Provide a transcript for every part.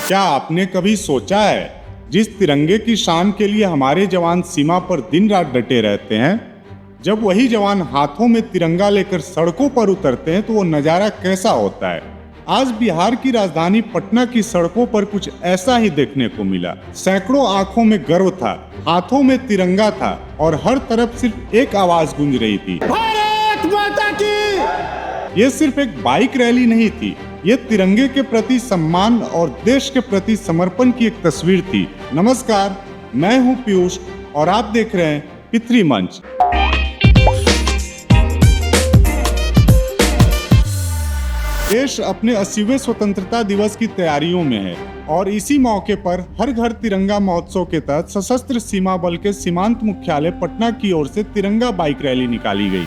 क्या आपने कभी सोचा है, जिस तिरंगे की शान के लिए हमारे जवान सीमा पर दिन रात डटे रहते हैं, जब वही जवान हाथों में तिरंगा लेकर सड़कों पर उतरते हैं तो वो नज़ारा कैसा होता है। आज बिहार की राजधानी पटना की सड़कों पर कुछ ऐसा ही देखने को मिला। सैकड़ों आंखों में गर्व था, हाथों में तिरंगा था और हर तरफ सिर्फ एक आवाज गूंज रही थी, भारत माता की। ये सिर्फ एक बाइक रैली नहीं थी, ये तिरंगे के प्रति सम्मान और देश के प्रति समर्पण की एक तस्वीर थी। नमस्कार, मैं हूं पीयूष और आप देख रहे हैं पितृ मंच। देश अपने 80वें स्वतंत्रता दिवस की तैयारियों में है और इसी मौके पर हर घर तिरंगा महोत्सव के तहत सशस्त्र सीमा बल के सीमांत मुख्यालय पटना की ओर से तिरंगा बाइक रैली निकाली गई।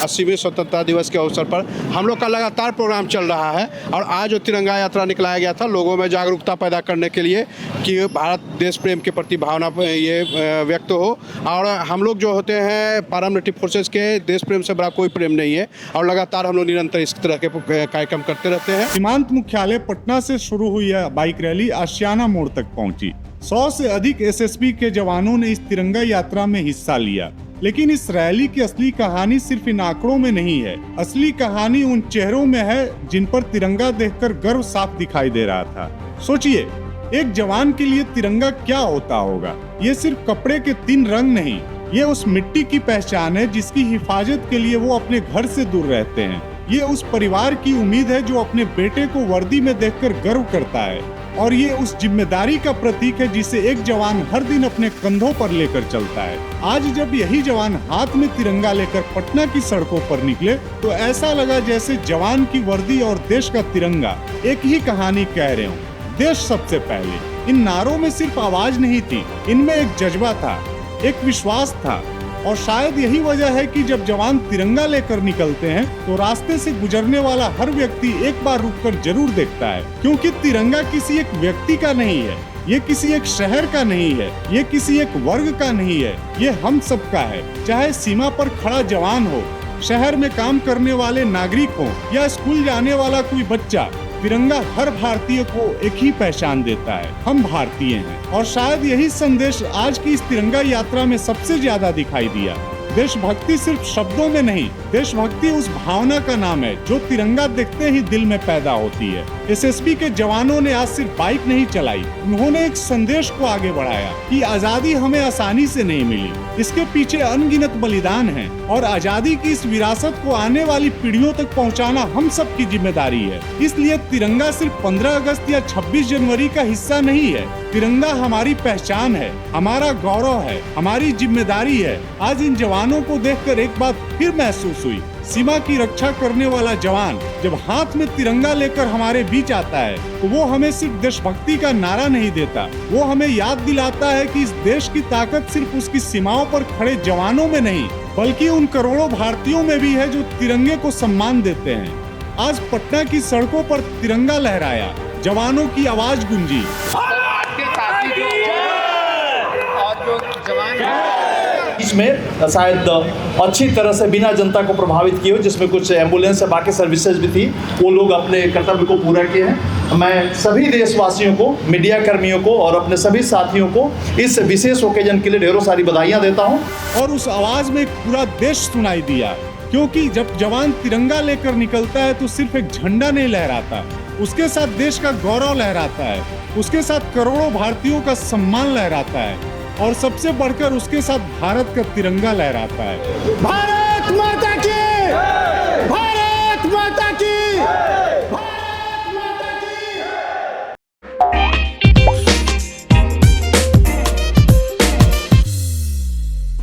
80वें स्वतंत्रता दिवस के अवसर पर हम लोग का लगातार प्रोग्राम चल रहा है और आज जो तिरंगा यात्रा निकलाया गया था लोगों में जागरूकता पैदा करने के लिए कि भारत देश प्रेम के प्रति भावना ये व्यक्त हो। और हम लोग जो होते हैं पैरामिलिट्री फोर्सेस के, देश प्रेम से बड़ा कोई प्रेम नहीं है और लगातार हम लोग निरंतर इस तरह के कार्यक्रम करते रहते हैं। सीमांत मुख्यालय पटना से शुरू हुई यह बाइक रैली आशियाना मोड़ तक पहुंची। 100 से अधिक एसएसबी के जवानों ने इस तिरंगा यात्रा में हिस्सा लिया। लेकिन इस रैली की असली कहानी सिर्फ इन आंकड़ों में नहीं है, असली कहानी उन चेहरों में है जिन पर तिरंगा देखकर गर्व साफ दिखाई दे रहा था। सोचिए, एक जवान के लिए तिरंगा क्या होता होगा। ये सिर्फ कपड़े के 3 रंग नहीं, ये उस मिट्टी की पहचान है जिसकी हिफाजत के लिए वो अपने घर से दूर रहते हैं। ये उस परिवार की उम्मीद है जो अपने बेटे को वर्दी में देखकर गर्व करता है और ये उस जिम्मेदारी का प्रतीक है जिसे एक जवान हर दिन अपने कंधों पर लेकर चलता है। आज जब यही जवान हाथ में तिरंगा लेकर पटना की सड़कों पर निकले तो ऐसा लगा जैसे जवान की वर्दी और देश का तिरंगा एक ही कहानी कह रहे हो। देश सबसे पहले। इन नारों में सिर्फ आवाज नहीं थी, इनमें एक जज्बा था, एक विश्वास था। और शायद यही वजह है कि जब जवान तिरंगा लेकर निकलते हैं तो रास्ते से गुजरने वाला हर व्यक्ति एक बार रुककर जरूर देखता है, क्योंकि तिरंगा किसी एक व्यक्ति का नहीं है, ये किसी एक शहर का नहीं है, ये किसी एक वर्ग का नहीं है, ये हम सबका है। चाहे सीमा पर खड़ा जवान हो, शहर में काम करने वाले नागरिक हो या स्कूल जाने वाला कोई बच्चा, तिरंगा हर भारतीय को एक ही पहचान देता है, हम भारतीय हैं। और शायद यही संदेश आज की इस तिरंगा यात्रा में सबसे ज्यादा दिखाई दिया। देशभक्ति सिर्फ शब्दों में नहीं, देशभक्ति उस भावना का नाम है जो तिरंगा देखते ही दिल में पैदा होती है। एसएसबी के जवानों ने आज सिर्फ बाइक नहीं चलाई, उन्होंने एक संदेश को आगे बढ़ाया कि आजादी हमें आसानी से नहीं मिली, इसके पीछे अनगिनत बलिदान है और आजादी की इस विरासत को आने वाली पीढ़ियों तक पहुंचाना हम सब की जिम्मेदारी है। इसलिए तिरंगा सिर्फ 15 अगस्त या 26 जनवरी का हिस्सा नहीं है, तिरंगा हमारी पहचान है, हमारा गौरव है, हमारी जिम्मेदारी है। आज इन जवानों को देखकर एक बात फिर महसूस हुई, सीमा की रक्षा करने वाला जवान जब हाथ में तिरंगा लेकर हमारे बीच आता है तो वो हमें सिर्फ देशभक्ति का नारा नहीं देता, वो हमें याद दिलाता है कि इस देश की ताकत सिर्फ उसकी सीमाओं पर खड़े जवानों में नहीं बल्कि उन करोड़ों भारतीयों में भी है जो तिरंगे को सम्मान देते हैं। आज पटना की सड़कों पर तिरंगा लहराया, जवानों की आवाज गूंजी। इसमें शायद अच्छी तरह से बिना जनता को प्रभावित किए हो, जिसमें कुछ एम्बुलेंस या बाकी सर्विसेज भी थी, वो लोग अपने कर्तव्य को पूरा किए हैं। मैं सभी देशवासियों को, मीडिया कर्मियों को और अपने सभी साथियों को इस विशेष ओकेजन के लिए ढेरों सारी बधाइयाँ देता हूँ। और उस आवाज में पूरा देश सुनाई दिया, क्योंकि जब जवान तिरंगा लेकर निकलता है तो सिर्फ एक झंडा नहीं लहराता, उसके साथ देश का गौरव लहराता है, उसके साथ करोड़ों भारतीयों का सम्मान लहराता है और सबसे बढ़कर उसके साथ भारत का तिरंगा लहराता है। भारत माता